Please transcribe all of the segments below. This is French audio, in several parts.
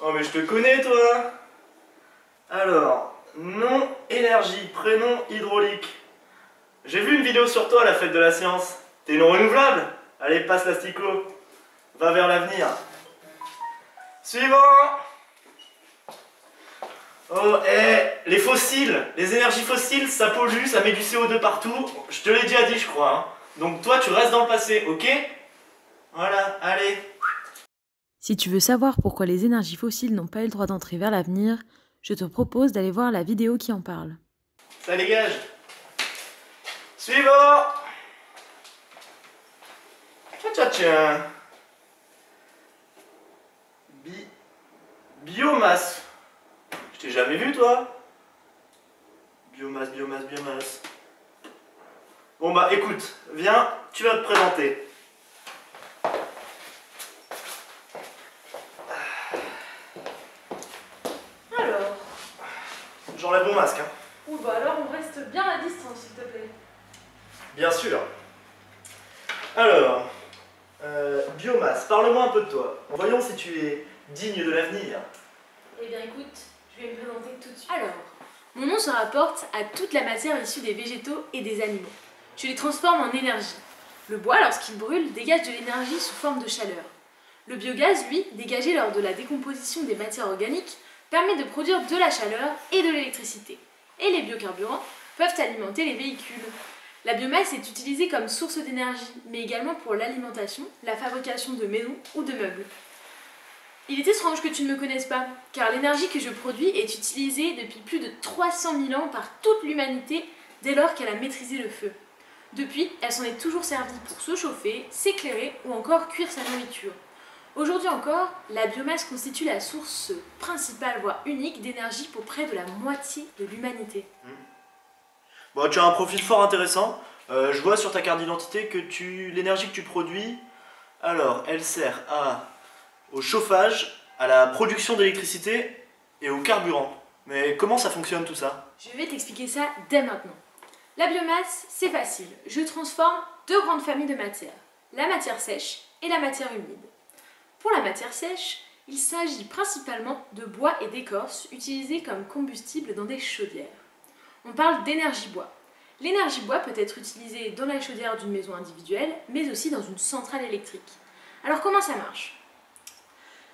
Oh mais je te connais toi. Alors, nom énergie, prénom hydraulique. J'ai vu une vidéo sur toi à la fête de la science. T'es non renouvelable? Allez, passe l'asticot. Va vers l'avenir. Suivant. Oh, les fossiles, les énergies fossiles, ça pollue, ça met du CO2 partout. Je te l'ai déjà dit, je crois. Hein. Donc toi, tu restes dans le passé, ok? Voilà, allez. Si tu veux savoir pourquoi les énergies fossiles n'ont pas eu le droit d'entrer vers l'avenir, je te propose d'aller voir la vidéo qui en parle. Ça dégage. Suivant. Tiens. Biomasse. Je t'ai jamais vu, toi? Biomasse. Bon bah écoute, viens, tu vas te présenter. Alors. J'enlève mon masque, hein. Ouh bah alors on reste bien à distance, s'il te plaît. Bien sûr. Alors, biomasse, parle-moi un peu de toi. Voyons si tu es digne de l'avenir. Eh bien écoute, je vais me présenter tout de suite. Alors, mon nom se rapporte à toute la matière issue des végétaux et des animaux. Je les transforme en énergie. Le bois, lorsqu'il brûle, dégage de l'énergie sous forme de chaleur. Le biogaz, lui, dégagé lors de la décomposition des matières organiques, permet de produire de la chaleur et de l'électricité. Et les biocarburants peuvent alimenter les véhicules. La biomasse est utilisée comme source d'énergie, mais également pour l'alimentation, la fabrication de maisons ou de meubles. Il est étrange que tu ne me connaisses pas, car l'énergie que je produis est utilisée depuis plus de 300 000 ans par toute l'humanité dès lors qu'elle a maîtrisé le feu. Depuis, elle s'en est toujours servie pour se chauffer, s'éclairer ou encore cuire sa nourriture. Aujourd'hui encore, la biomasse constitue la source principale, voire unique, d'énergie pour près de la moitié de l'humanité. Bon, tu as un profil fort intéressant. Je vois sur ta carte d'identité que l'énergie que tu produis, alors, elle sert au chauffage, à la production d'électricité et au carburant. Mais comment ça fonctionne tout ça? Je vais t'expliquer ça dès maintenant. La biomasse, c'est facile. Je transforme deux grandes familles de matières, la matière sèche et la matière humide. Pour la matière sèche, il s'agit principalement de bois et d'écorce utilisés comme combustible dans des chaudières. On parle d'énergie bois. L'énergie bois peut être utilisée dans la chaudière d'une maison individuelle, mais aussi dans une centrale électrique. Alors comment ça marche?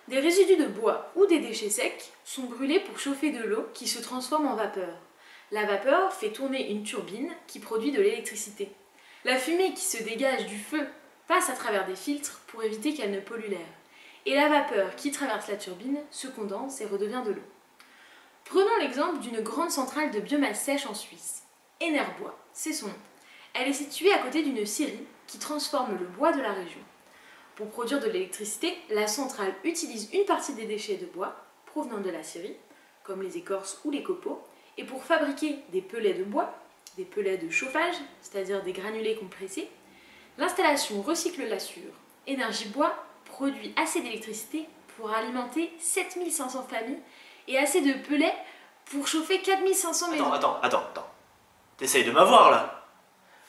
Des résidus de bois ou des déchets secs sont brûlés pour chauffer de l'eau qui se transforme en vapeur. La vapeur fait tourner une turbine qui produit de l'électricité. La fumée qui se dégage du feu passe à travers des filtres pour éviter qu'elle ne pollue l'air. Et la vapeur qui traverse la turbine se condense et redevient de l'eau. Prenons l'exemple d'une grande centrale de biomasse sèche en Suisse. Enerbois, c'est son nom. Elle est située à côté d'une scierie qui transforme le bois de la région. Pour produire de l'électricité, la centrale utilise une partie des déchets de bois provenant de la scierie, comme les écorces ou les copeaux, et pour fabriquer des pellets de bois, des pellets de chauffage, c'est-à-dire des granulés compressés, l'installation recycle l'assure. Énergie Bois produit assez d'électricité pour alimenter 7500 familles et assez de pellets pour chauffer 4500 maisons. Attends. T'essayes de m'avoir là.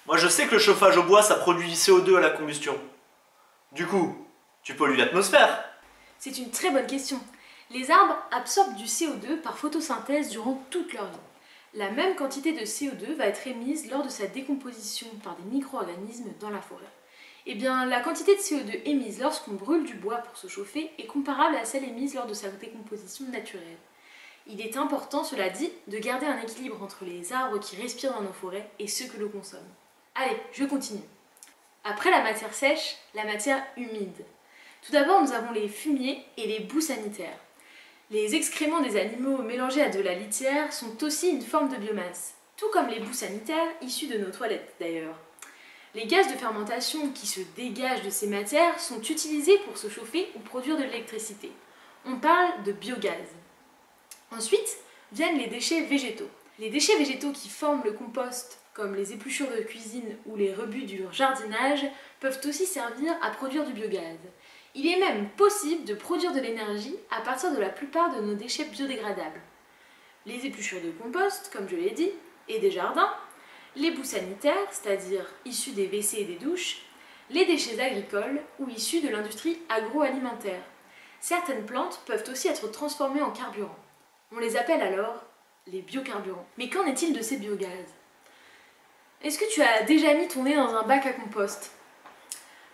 Moi je sais que le chauffage au bois ça produit du CO2 à la combustion. Du coup, tu pollues l'atmosphère. C'est une très bonne question. Les arbres absorbent du CO2 par photosynthèse durant toute leur vie. La même quantité de CO2 va être émise lors de sa décomposition par des micro-organismes dans la forêt. Eh bien, la quantité de CO2 émise lorsqu'on brûle du bois pour se chauffer est comparable à celle émise lors de sa décomposition naturelle. Il est important, cela dit, de garder un équilibre entre les arbres qui respirent dans nos forêts et ceux que l'on consomme. Allez, je continue. Après la matière sèche, la matière humide. Tout d'abord, nous avons les fumiers et les boues sanitaires. Les excréments des animaux mélangés à de la litière sont aussi une forme de biomasse, tout comme les boues sanitaires issues de nos toilettes d'ailleurs. Les gaz de fermentation qui se dégagent de ces matières sont utilisés pour se chauffer ou produire de l'électricité. On parle de biogaz. Ensuite viennent les déchets végétaux. Les déchets végétaux qui forment le compost, comme les épluchures de cuisine ou les rebuts du jardinage, peuvent aussi servir à produire du biogaz. Il est même possible de produire de l'énergie à partir de la plupart de nos déchets biodégradables. Les épluchures de compost, comme je l'ai dit, et des jardins, les boues sanitaires, c'est-à-dire issues des WC et des douches, les déchets agricoles ou issus de l'industrie agroalimentaire. Certaines plantes peuvent aussi être transformées en carburant. On les appelle alors les biocarburants. Mais qu'en est-il de ces biogaz? Est-ce que tu as déjà mis ton nez dans un bac à compost?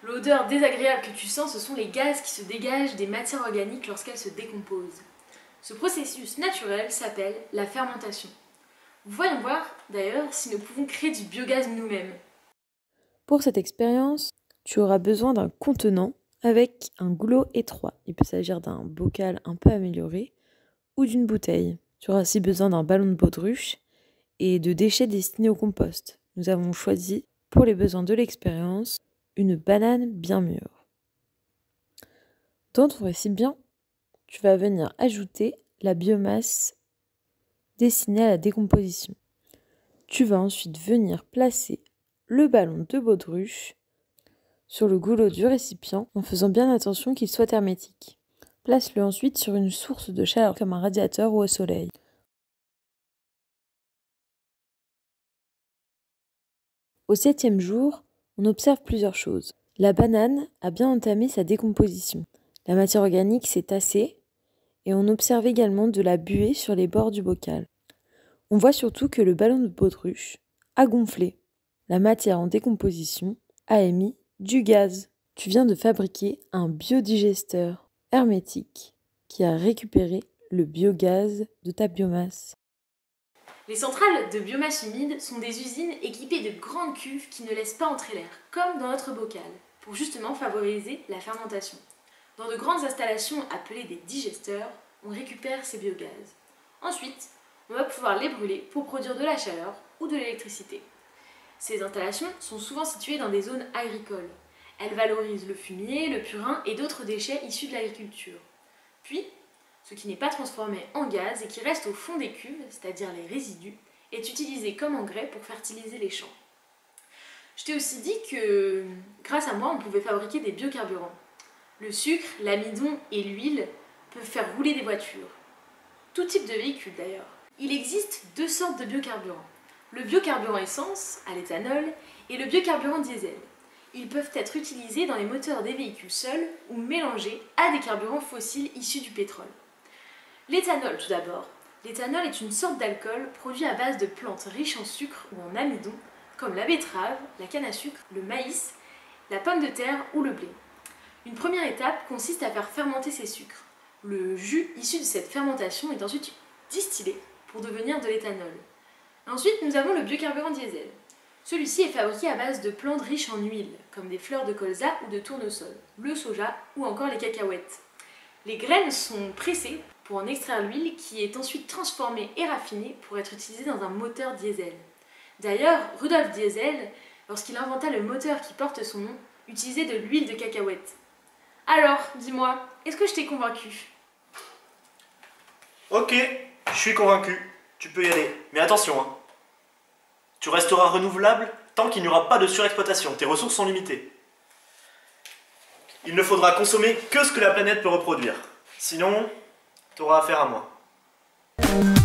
L'odeur désagréable que tu sens, ce sont les gaz qui se dégagent des matières organiques lorsqu'elles se décomposent. Ce processus naturel s'appelle la fermentation. Voyons voir d'ailleurs si nous pouvons créer du biogaz nous-mêmes. Pour cette expérience, tu auras besoin d'un contenant avec un goulot étroit. Il peut s'agir d'un bocal un peu amélioré ou d'une bouteille. Tu auras aussi besoin d'un ballon de baudruche et de déchets destinés au compost. Nous avons choisi, pour les besoins de l'expérience, une banane bien mûre. Dans ton récipient, tu vas venir ajouter la biomasse destinée à la décomposition. Tu vas ensuite venir placer le ballon de baudruche sur le goulot du récipient en faisant bien attention qu'il soit hermétique. Place-le ensuite sur une source de chaleur comme un radiateur ou au soleil. Au 7e jour, on observe plusieurs choses. La banane a bien entamé sa décomposition. La matière organique s'est tassée et on observe également de la buée sur les bords du bocal. On voit surtout que le ballon de baudruche a gonflé. La matière en décomposition a émis du gaz. Tu viens de fabriquer un biodigesteur hermétique qui a récupéré le biogaz de ta biomasse. Les centrales de biomasse humide sont des usines équipées de grandes cuves qui ne laissent pas entrer l'air, comme dans notre bocal, pour justement favoriser la fermentation. Dans de grandes installations appelées des digesteurs, on récupère ces biogaz. Ensuite, on va pouvoir les brûler pour produire de la chaleur ou de l'électricité. Ces installations sont souvent situées dans des zones agricoles. Elles valorisent le fumier, le purin et d'autres déchets issus de l'agriculture. Puis, ce qui n'est pas transformé en gaz et qui reste au fond des cuves, c'est-à-dire les résidus, est utilisé comme engrais pour fertiliser les champs. Je t'ai aussi dit que, grâce à moi, on pouvait fabriquer des biocarburants. Le sucre, l'amidon et l'huile peuvent faire rouler des voitures. Tout type de véhicule d'ailleurs. Il existe deux sortes de biocarburants. Le biocarburant essence, à l'éthanol, et le biocarburant diesel. Ils peuvent être utilisés dans les moteurs des véhicules seuls ou mélangés à des carburants fossiles issus du pétrole. L'éthanol tout d'abord. L'éthanol est une sorte d'alcool produit à base de plantes riches en sucre ou en amidon, comme la betterave, la canne à sucre, le maïs, la pomme de terre ou le blé. Une première étape consiste à faire fermenter ces sucres. Le jus issu de cette fermentation est ensuite distillé pour devenir de l'éthanol. Ensuite, nous avons le biocarburant diesel. Celui-ci est fabriqué à base de plantes riches en huile, comme des fleurs de colza ou de tournesol, le soja ou encore les cacahuètes. Les graines sont pressées pour en extraire l'huile qui est ensuite transformée et raffinée pour être utilisée dans un moteur diesel. D'ailleurs, Rudolf Diesel, lorsqu'il inventa le moteur qui porte son nom, utilisait de l'huile de cacahuète. Alors, dis-moi, est-ce que je t'ai convaincu? Ok, je suis convaincu. Tu peux y aller. Mais attention, hein. Tu resteras renouvelable tant qu'il n'y aura pas de surexploitation. Tes ressources sont limitées. Il ne faudra consommer que ce que la planète peut reproduire. Sinon, tu auras affaire à moi.